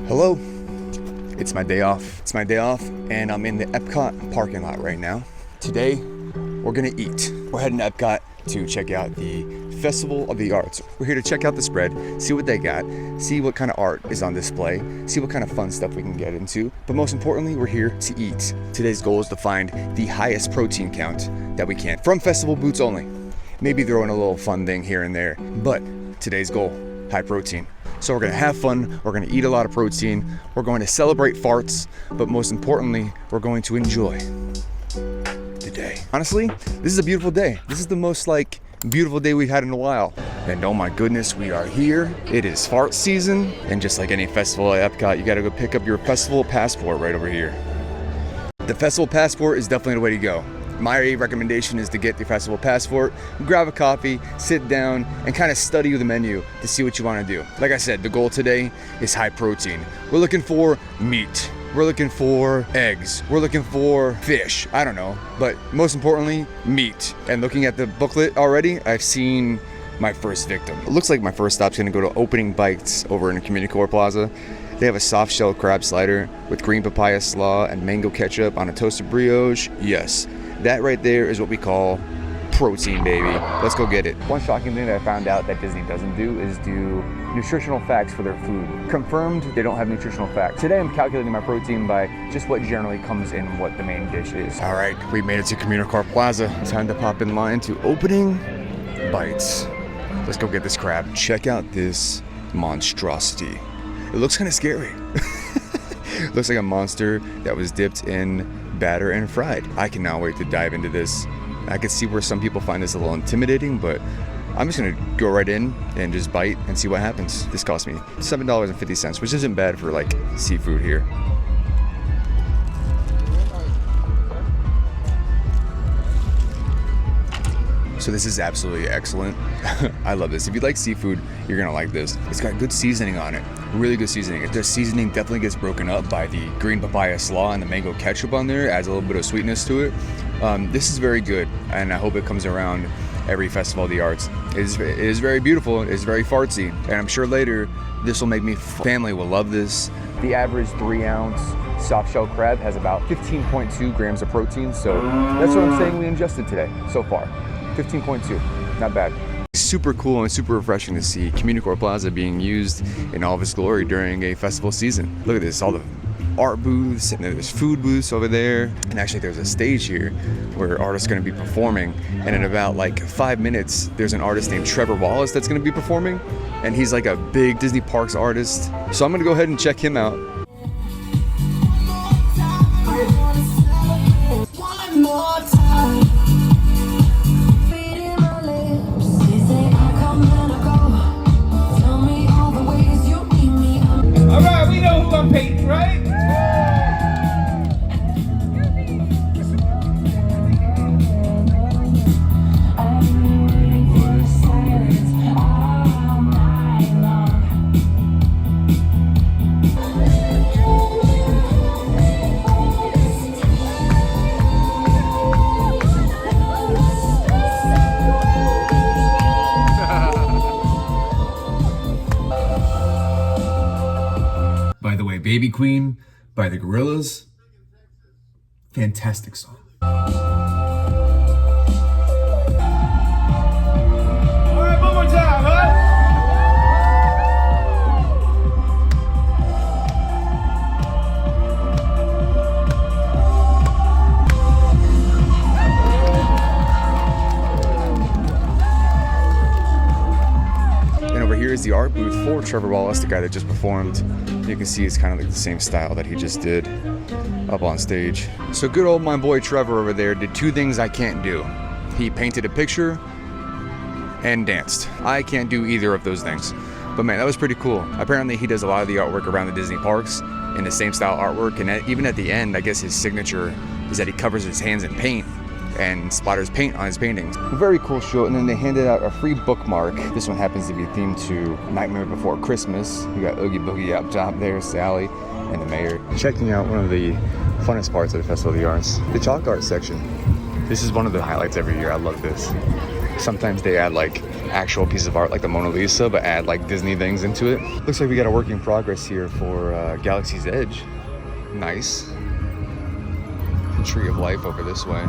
Hello, it's my day off. It's my day off and I'm in the EPCOT parking lot right now. Today, we're gonna eat. We're heading to EPCOT to check out the Festival of the Arts. We're here to check out the spread, see what they got, see what kind of art is on display, see what kind of fun stuff we can get into. But most importantly, we're here to eat. Today's goal is to find the highest protein count that we can from festival booths only. Maybe throw in a little fun thing here and there, but today's goal, high protein. So we're gonna have fun, we're gonna eat a lot of protein, we're going to celebrate farts, but most importantly, we're going to enjoy the day. Honestly, this is a beautiful day. This is the most beautiful day we've had in a while. And oh my goodness, we are here. It is fart season, and just like any festival at EPCOT, you gotta go pick up your festival passport right over here. The festival passport is definitely the way to go. My recommendation is to get the festival passport, grab a coffee, sit down, and kind of study the menu to see what you want to do. Like I said, the goal today is high protein. We're looking for meat. We're looking for eggs. We're looking for fish. I don't know. But most importantly, meat. And looking at the booklet already, I've seen my first victim. It looks like my first stop's gonna go to Opening Bites over in the Community Core Plaza. They have a soft shell crab slider with green papaya slaw and mango ketchup on a toasted brioche. Yes. That right there is what we call protein, baby. Let's go get it. One shocking thing that I found out that Disney doesn't do is do nutritional facts for their food. Confirmed, they don't have nutritional facts. Today I'm calculating my protein by just what generally comes in what the main dish is. All right, we made it to Community Car Plaza. Time to pop in line to Opening Bites. Let's go get this crab. Check out this monstrosity. It looks kind of scary. It looks like a monster that was dipped in batter and fried. I cannot wait to dive into this. I can see where some people find this a little intimidating, but I'm just gonna go right in and just bite and see what happens. This cost me $7.50, which isn't bad for like seafood here. So this is absolutely excellent. I love this. If you like seafood, you're gonna like this. It's got good seasoning on it, really good seasoning. The seasoning definitely gets broken up by the green papaya slaw and the mango ketchup on there, adds a little bit of sweetness to it. This is very good, and I hope it comes around every Festival of the Arts. It is very beautiful, it is very fartsy, and I'm sure later this will make me, family will love this. The average 3-ounce soft shell crab has about 15.2 grams of protein, so that's what I'm saying we ingested today so far. 15.2, not bad. Super cool and super refreshing to see Community Core Plaza being used in all of its glory during a festival season. Look at this, all the art booths, and there's food booths over there. And actually there's a stage here where artists are gonna be performing. And in about 5 minutes, there's an artist named Trevor Wallace that's gonna be performing. And he's like a big Disney Parks artist. So I'm gonna go ahead and check him out. Right? By the way, Baby Queen by the Gorillaz. Fantastic song. All right, one more time, huh? And over here is the art booth for Trevor Wallace, the guy that just performed. You can see it's kind of like the same style that he just did up on stage. So good old my boy Trevor over there did two things I can't do. He painted a picture and danced. I can't do either of those things. But man, that was pretty cool. Apparently he does a lot of the artwork around the Disney parks in the same style artwork. And even at the end, I guess his signature is that he covers his hands in paint and splatters paint on his paintings. Very cool show. And then they handed out a free bookmark. This one happens to be themed to Nightmare Before Christmas. You got Oogie Boogie up top there, Sally, and the mayor. Checking out one of the funnest parts of the Festival of the Arts, the chalk art section. This is one of the highlights every year. I love this. Sometimes they add like actual piece of art like the Mona Lisa, but add like Disney things into it. Looks like we got a work in progress here for Galaxy's Edge. Nice. The Tree of Life over this way.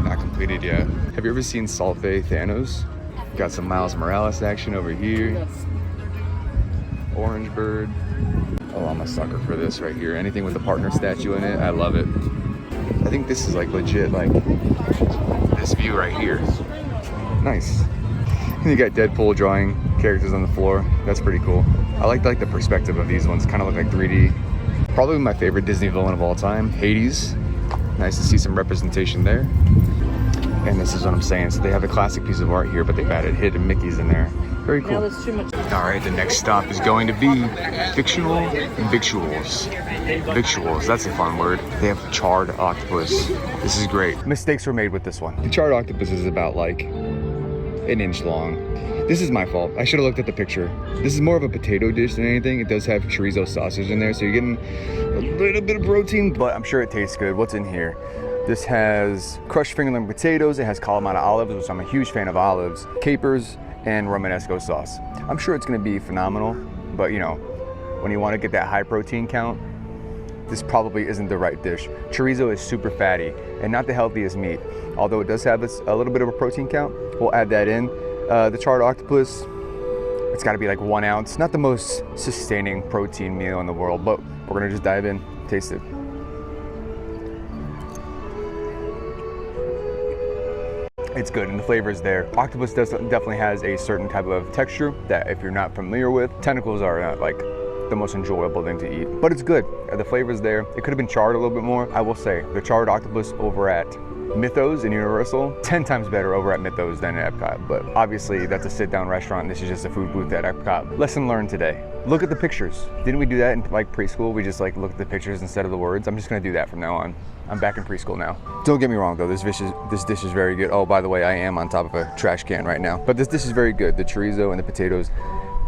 Not completed yet. Have you ever seen Salve Thanos? Got some Miles Morales action over here. Orange Bird. Oh, I'm a sucker for this right here. Anything with the partner statue in it, I love it. I think this is like legit, like this view right here. Nice. And you got Deadpool drawing characters on the floor. That's pretty cool. I like the perspective of these ones. Kind of look like 3D. Probably my favorite Disney villain of all time, Hades. Nice to see some representation there. And this is what I'm saying. So they have a classic piece of art here, but they've added hidden Mickeys in there. Very cool. All right, the next stop is going to be fictional and victuals. Victuals, that's a fun word. They have charred octopus. This is great. Mistakes were made with this one. The charred octopus is about like an inch long. This is my fault. I should have looked at the picture. This is more of a potato dish than anything. It does have chorizo sausage in there, so you're getting a little bit of protein, but I'm sure it tastes good. What's in here? This has crushed fingerling potatoes. It has Kalamata olives, which I'm a huge fan of olives, capers, and Romanesco sauce. I'm sure it's gonna be phenomenal, but you know, when you wanna get that high protein count, this probably isn't the right dish. Chorizo is super fatty and not the healthiest meat. Although it does have a little bit of a protein count, we'll add that in. The charred octopus, it's gotta be like 1 ounce. Not the most sustaining protein meal in the world, but we're gonna just dive in, taste it. It's good and the flavor is there. Octopus definitely has a certain type of texture that if you're not familiar with, tentacles are not like the most enjoyable thing to eat, but it's good. The flavor's there. It could have been charred a little bit more. I will say the charred octopus over at Mythos in Universal, 10 times better over at Mythos than at Epcot, but obviously that's a sit-down restaurant. This is just a food booth at Epcot. Lesson learned today. Look at the pictures. Didn't we do that in like preschool? We just like look at the pictures instead of the words. I'm just gonna do that from now on. I'm back in preschool now. Don't get me wrong though, this dish is very good. Oh, by the way, I am on top of a trash can right now, but this dish is very good. The chorizo and the potatoes,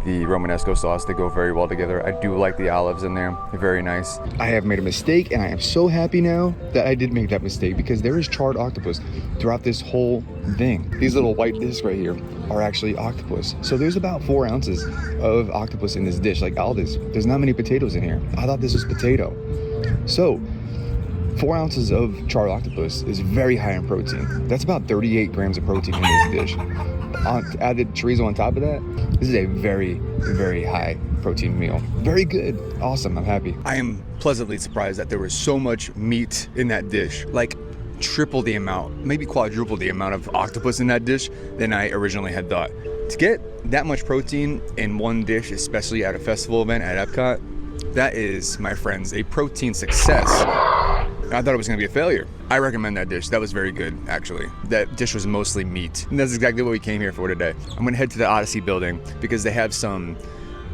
the Romanesco sauce, they go very well together. I do like the olives in there. They're very nice. I have made a mistake and I am so happy now that I did make that mistake because there is charred octopus throughout this whole thing. These little white discs right here are actually octopus. So there's about 4 ounces of octopus in this dish, like all this. There's not many potatoes in here. I thought this was potato. So 4 ounces of charred octopus is very high in protein. That's about 38 grams of protein in this dish. Added chorizo on top of that, this is a very, very high protein meal. Very good. Awesome. I'm happy. I am pleasantly surprised that there was so much meat in that dish. Like triple the amount, maybe quadruple the amount of octopus in that dish than I originally had thought. To get that much protein in one dish, especially at a festival event at Epcot, that is, my friends, a protein success. I thought it was gonna be a failure. I recommend that dish. That was very good, actually. That dish was mostly meat. And that's exactly what we came here for today. I'm gonna head to the Odyssey building because they have some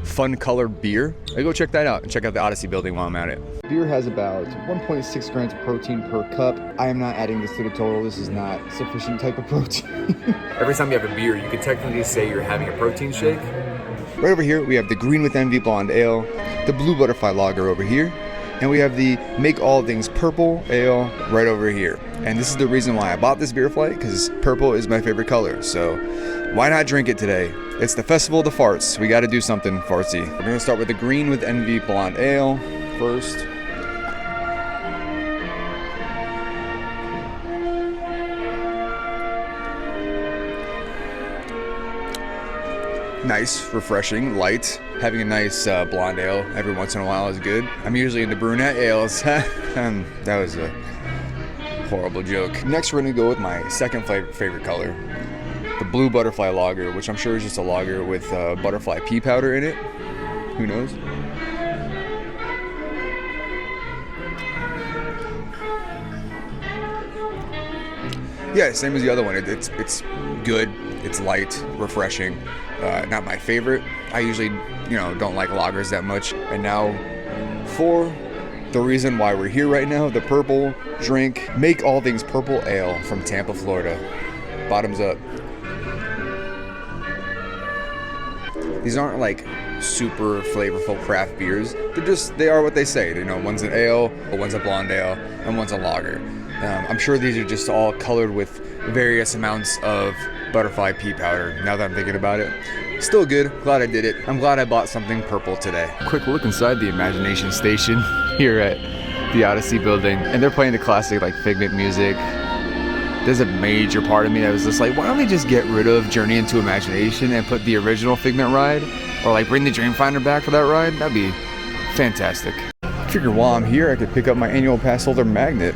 fun colored beer. I'll go check that out and check out the Odyssey building while I'm at it. Beer has about 1.6 grams of protein per cup. I am not adding this to the total. This is not sufficient type of protein. Every time you have a beer, you can technically say you're having a protein shake. Right over here, we have the Green with Envy Blonde Ale, the Blue Butterfly Lager over here, and we have the Make All Things Purple Ale right over here. And this is the reason why I bought this beer flight, because purple is my favorite color. So why not drink it today? It's the Festival of the Farts. We gotta do something fartsy. We're gonna start with the Green with Envy Blonde Ale first. Nice, refreshing, light. Having a nice blonde ale every once in a while is good. I'm usually into brunette ales. That was a horrible joke. Next, we're gonna go with my second favorite color, the Blue Butterfly Lager, which I'm sure is just a lager with butterfly pea powder in it. Who knows? Yeah, same as the other one. It's good. It's light, refreshing. Not my favorite. I usually, don't like lagers that much. And now, for the reason why we're here right now, the purple drink, Make All Things Purple Ale from Tampa, Florida. Bottoms up. These aren't like super flavorful craft beers. They are what they say. One's an ale, one's a blonde ale, and one's a lager. I'm sure these are just all colored with various amounts of butterfly pea powder, now that I'm thinking about it. Still good, glad I did it. I'm glad I bought something purple today. Quick look inside the Imagination Station here at the Odyssey building, and they're playing the classic like Figment music. There's a major part of me that was just like, why don't we just get rid of Journey into Imagination and put the original Figment ride? Or like bring the Dreamfinder back for that ride? That'd be fantastic. I figure while I'm here, I could pick up my annual pass holder magnet.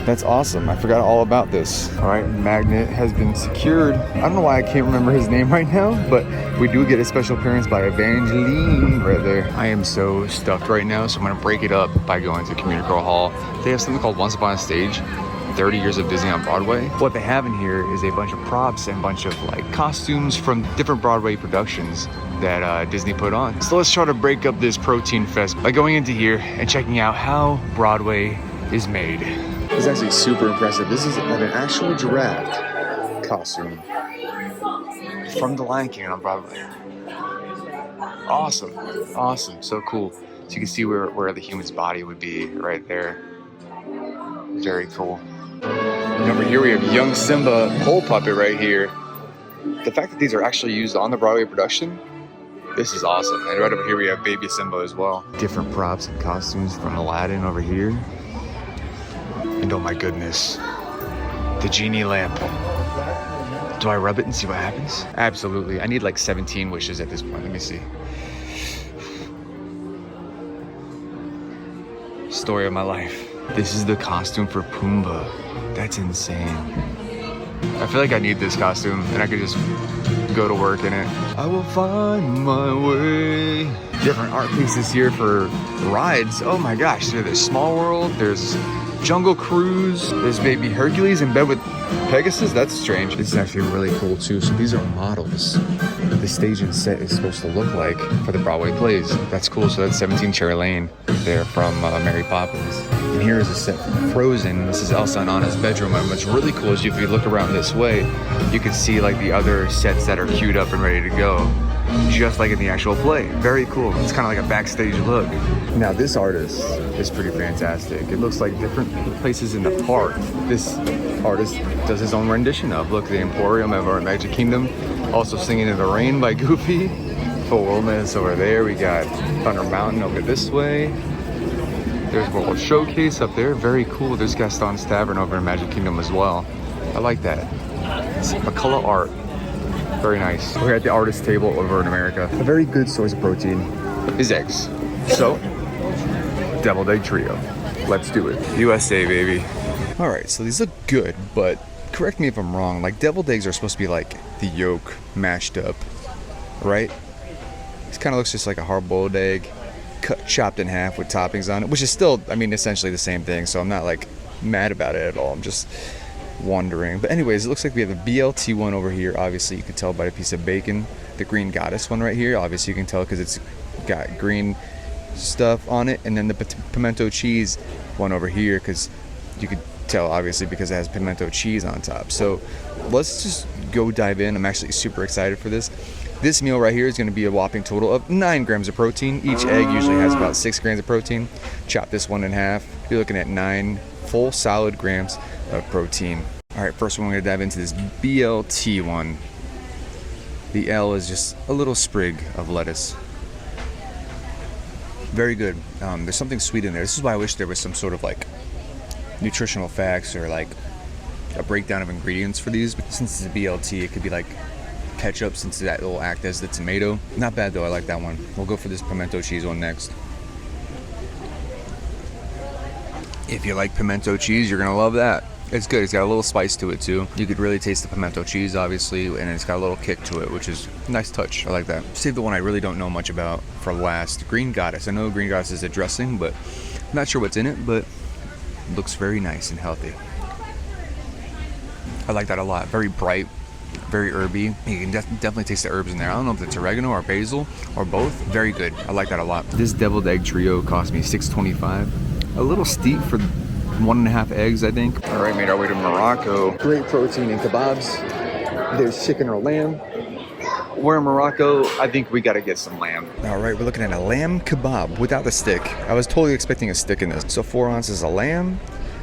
That's awesome. I forgot all about this. All right, magnet has been secured. I don't know why I can't remember his name right now, but we do get a special appearance by Evangeline right there. I am so stuffed right now, so I'm gonna break it up by going to Community Girl Hall. They have something called Once Upon a Stage, 30 years of Disney on Broadway. What they have in here is a bunch of props and a bunch of like costumes from different Broadway productions that Disney put on. So let's try to break up this protein fest by going into here and checking out how Broadway is made. This is actually super impressive. This is an actual giraffe costume from The Lion King on Broadway. Awesome, awesome, so cool. So you can see where the human's body would be right there. Very cool. And over here we have young Simba pole puppet right here. The fact that these are actually used on the Broadway production, this is awesome. And right over here we have baby Simba as well. Different props and costumes from Aladdin over here. And oh my goodness, the genie lamp. Do I rub it and see what happens? Absolutely. I need like 17 wishes at this point. Let me see. Story of my life. This is the costume for Pumbaa. That's insane. I feel like I need this costume and I could just go to work in it. I will find my way. Different art pieces here for rides. Oh my gosh, there's Small World, there's Jungle Cruise, there's baby Hercules in bed with Pegasus. That's strange. This is actually really cool too. So these are models the stage and set is supposed to look like for the Broadway plays. That's cool. So that's 17 Cherry Lane there from Mary Poppins. And here is a set from Frozen. This is Elsa and Anna's bedroom. And what's really cool is if you look around this way, you can see like the other sets that are queued up and ready to go, just like in the actual play. Very cool. It's kind of like a backstage look. Now this artist is pretty fantastic. It looks like different places in the park. This artist does his own rendition of. Look, the Emporium of our Magic Kingdom. Also Singing in the Rain by Goofy. Full Wilderness over there. We got Thunder Mountain over this way. There's World Showcase up there. Very cool. There's Gaston's Tavern over in Magic Kingdom as well. I like that. It's McCullough art. Very nice. We're at the artist table over in America. A very good source of protein is eggs. So, deviled egg trio. Let's do it. USA, baby. All right, so these look good, but correct me if I'm wrong. Like, deviled eggs are supposed to be like the yolk mashed up, right? This kind of looks just like a hard-boiled egg, chopped in half with toppings on it, which is still, I mean, essentially the same thing. So I'm not like mad about it at all. I'm just wondering. But anyways, it looks like we have a BLT one over here. Obviously, you can tell by the piece of bacon. The green goddess one right here. Obviously, you can tell because it's got green stuff on it. And then the pimento cheese one over here, because you could tell obviously because it has pimento cheese on top. So let's just go dive in. I'm actually super excited for this. This meal right here is going to be a whopping total of 9 grams of protein. Each egg usually has about 6 grams of protein. Chop this one in half. You're looking at 9 full solid grams of protein. All right, first one we're going to dive into this BLT one. The L is just a little sprig of lettuce. Very good. There's something sweet in there. This is why I wish there was some sort of like nutritional facts or like a breakdown of ingredients for these. But since it's a BLT, it could be like ketchup, since that will act as the tomato. Not bad though, I like that one. We'll go for this pimento cheese one next. If you like pimento cheese, you're gonna love that. It's good. It's got a little spice to it too. You could really taste the pimento cheese, obviously, and it's got a little kick to it, which is a nice touch. I like that. Save the one I really don't know much about for last. Green Goddess. I know Green Goddess is a dressing, but I'm not sure what's in it, but it looks very nice and healthy. I like that a lot. Very bright, very herby. You can definitely taste the herbs in there. I don't know if it's oregano or basil or both. Very good. I like that a lot. This deviled egg trio cost me $6.25. A little steep for 1.5 eggs, I think. All right, made our way to Morocco. Great protein in kebabs. There's chicken or lamb. We're in Morocco. I think we got to get some lamb. All right, we're looking at a lamb kebab without the stick. I was totally expecting a stick in this. So 4 ounces of lamb.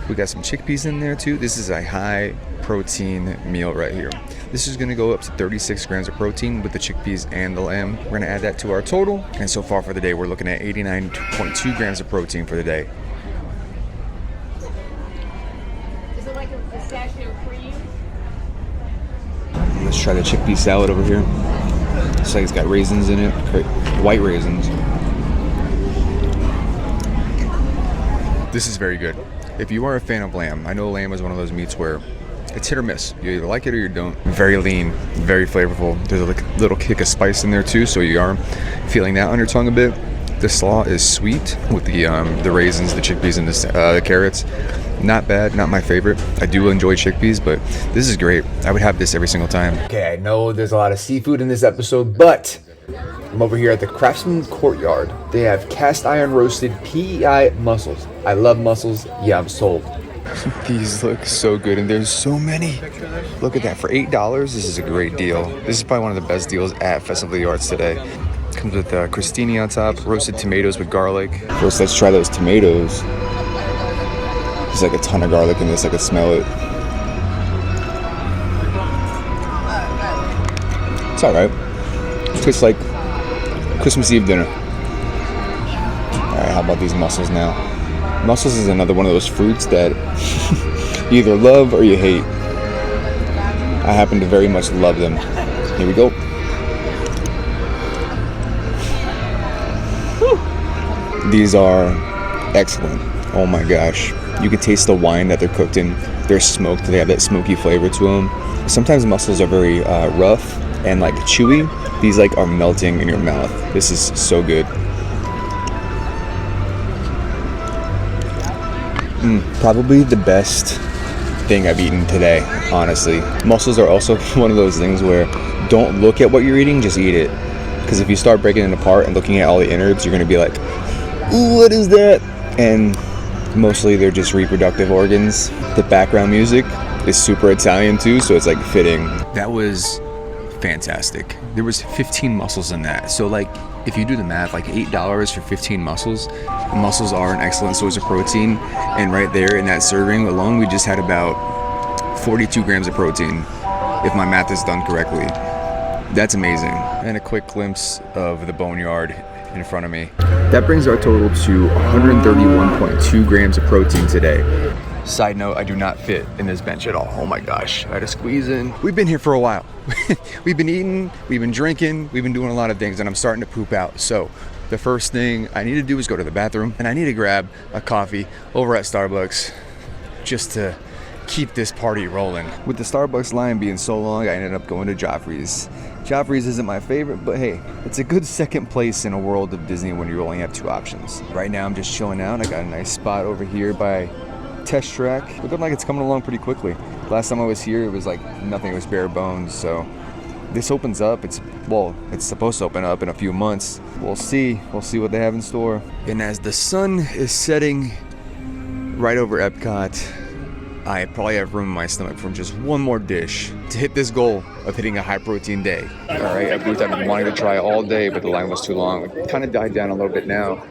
We got some chickpeas in there too. This is a high protein meal right here. This is gonna go up to 36 grams of protein with the chickpeas and the lamb. We're gonna add that to our total. And so far for the day, we're looking at 89.2 grams of protein for the day. Is it like a pistachio cream? Let's try the chickpea salad over here. Looks like it's got raisins in it, white raisins. This is very good. If you are a fan of lamb, I know lamb is one of those meats where it's hit or miss. You either like it or you don't. Very lean, very flavorful. There's a little kick of spice in there too, so you are feeling that on your tongue a bit. The slaw is sweet with the raisins, the chickpeas, and the carrots. Not bad, not my favorite. I do enjoy chickpeas, but this is great. I would have this every single time. Okay, I know there's a lot of seafood in this episode, but I'm over here at the Craftsman Courtyard. They have cast iron roasted PEI mussels. I love mussels. Yeah, I'm sold. These look so good, and there's so many. Look at that. For $8, this is a great deal. This is probably one of the best deals at Festival of the Arts today. Comes with crostini on top, roasted tomatoes with garlic. First, let's try those tomatoes. There's like a ton of garlic in this. I could smell it. It's all right. It tastes like Christmas Eve dinner. All right, how about these mussels now? Mussels is another one of those fruits that you either love or you hate. I happen to very much love them. Here we go. These are excellent. Oh my gosh. You can taste the wine that they're cooked in. They're smoked. They have that smoky flavor to them. Sometimes mussels are very rough and like chewy. These like are melting in your mouth. This is so good. Probably the best thing I've eaten today, honestly. Mussels are also one of those things where don't look at what you're eating, just eat it. Because if you start breaking it apart and looking at all the innards, you're going to be like, ooh, what is that? And mostly they're just reproductive organs. The background music is super Italian too, so it's like fitting. That was fantastic. There was 15 mussels in that. So like if you do the math, like $8 for 15 mussels. Mussels are an excellent source of protein, and right there in that serving alone, we just had about 42 grams of protein, if my math is done correctly. That's amazing. And a quick glimpse of the boneyard in front of me. That brings our total to 131.2 grams of protein today. Side note, I do not fit in this bench at all. Oh my gosh, I had to squeeze in. We've been here for a while. We've been eating, we've been drinking, we've been doing a lot of things, and I'm starting to poop out. So the first thing I need to do is go to the bathroom, and I need to grab a coffee over at Starbucks just to keep this party rolling. With the Starbucks line being so long, I ended up going to Joffrey's. Joffrey's isn't my favorite, but hey, it's a good second place in a world of Disney when you only have two options. Right now I'm just chilling out. I got a nice spot over here by Test Track. Looking like it's coming along pretty quickly. Last time I was here, it was like nothing, it was bare bones. So this opens up. It's supposed to open up in a few months. We'll see what they have in store. And as the sun is setting right over EPCOT, I probably have room in my stomach for just one more dish to hit this goal of hitting a high protein day. All right, a booth I've been wanting to try all day, but the line was too long. It kind of died down a little bit now.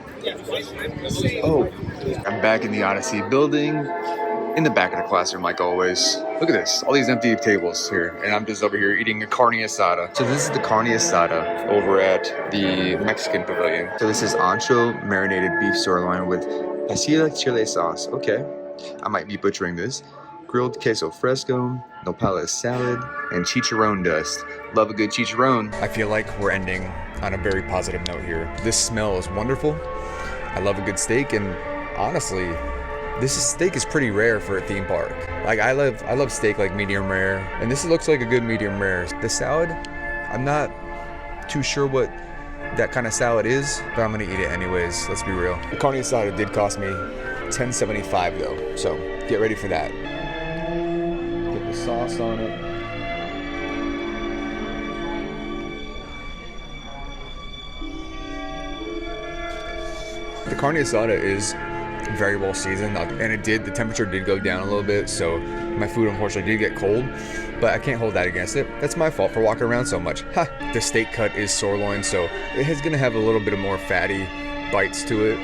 Oh, I'm back in the Odyssey building, in the back of the classroom like always. Look at this, all these empty tables here, and I'm just over here eating a carne asada. So this is the carne asada over at the Mexican pavilion. So this is ancho marinated beef sirloin with pasilla chile sauce. Okay, I might be butchering this. Grilled queso fresco, nopales salad, and chicharron dust. Love a good chicharron. I feel like we're ending on a very positive note here. This smell is wonderful. I love a good steak, and honestly, steak is pretty rare for a theme park. Like I love steak like medium rare, and this looks like a good medium rare. The salad, I'm not too sure what that kind of salad is, but I'm gonna eat it anyways. Let's be real. The carne asada did cost me $10.75 though, so get ready for that. Get the sauce on it. The carne asada is very well seasoned, and the temperature did go down a little bit, so my food unfortunately did get cold, but I can't hold that against it. That's my fault for walking around so much. Ha! The steak cut is sirloin, so it is gonna have a little bit of more fatty bites to it,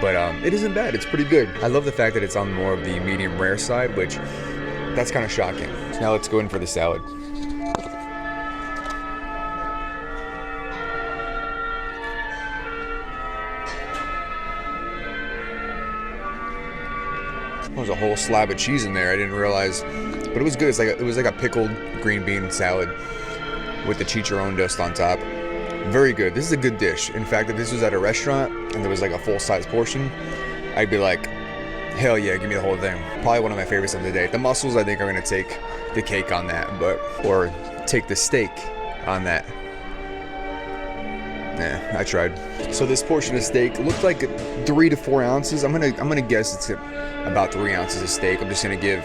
but it isn't bad. It's pretty good. I love the fact that it's on more of the medium rare side, which that's kind of shocking. Now let's go in for the salad. There was a whole slab of cheese in there. I didn't realize, but it was good. It was like a pickled green bean salad with the chicharron dust on top. Very good. This is a good dish. In fact, if this was at a restaurant and there was like a full-size portion, I'd be like, hell yeah, give me the whole thing. Probably one of my favorites of the day. The mussels, I think, are gonna take the cake on that, or take the steak on that. Nah, I tried. So this portion of steak looked like 3 to 4 ounces. I'm gonna guess it's about 3 ounces of steak. I'm just gonna give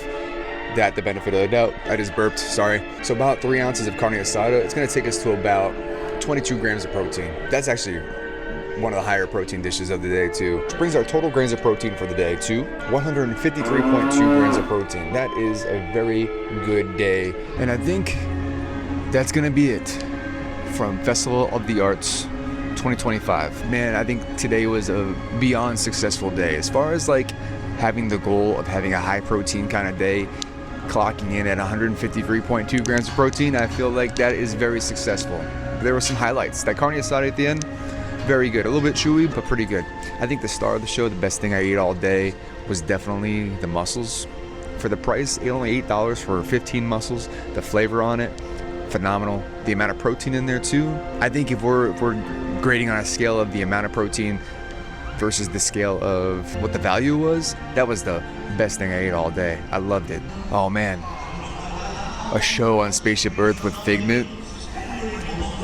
that the benefit of the doubt. I just burped, sorry. So about 3 ounces of carne asada. It's gonna take us to about 22 grams of protein. That's actually one of the higher protein dishes of the day too. Which brings our total grams of protein for the day to 153.2 grams of protein. That is a very good day. And I think that's gonna be it from Festival of the Arts 2025. Man, I think today was a beyond successful day. As far as like having the goal of having a high protein kind of day, clocking in at 153.2 grams of protein, I feel like that is very successful. There were some highlights. That carne asada at the end, very good. A little bit chewy, but pretty good. I think the star of the show, the best thing I ate all day, was definitely the mussels. For the price, only $8 for 15 mussels. The flavor on it, phenomenal. The amount of protein in there too. I think if we're grading on a scale of the amount of protein versus the scale of what the value was, that was the best thing I ate all day. I loved it. Oh man, a show on Spaceship Earth with Figment.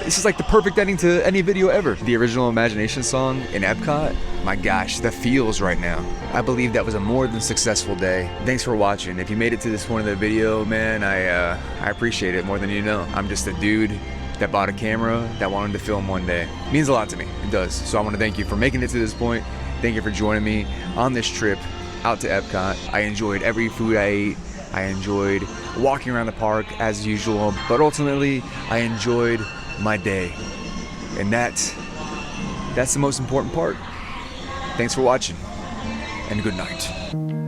This is like the perfect ending to any video ever. The original Imagination song in EPCOT. My gosh, the feels right now. I believe that was a more than successful day. Thanks for watching. If you made it to this point of the video, man, I appreciate it more than you know. I'm just a dude that bought a camera that wanted to film one day. It means a lot to me. It does. So I want to thank you for making it to this point. Thank you for joining me on this trip out to EPCOT. I enjoyed every food I ate. I enjoyed walking around the park as usual, but ultimately I enjoyed my day, and that's the most important part. Thanks for watching, and good night.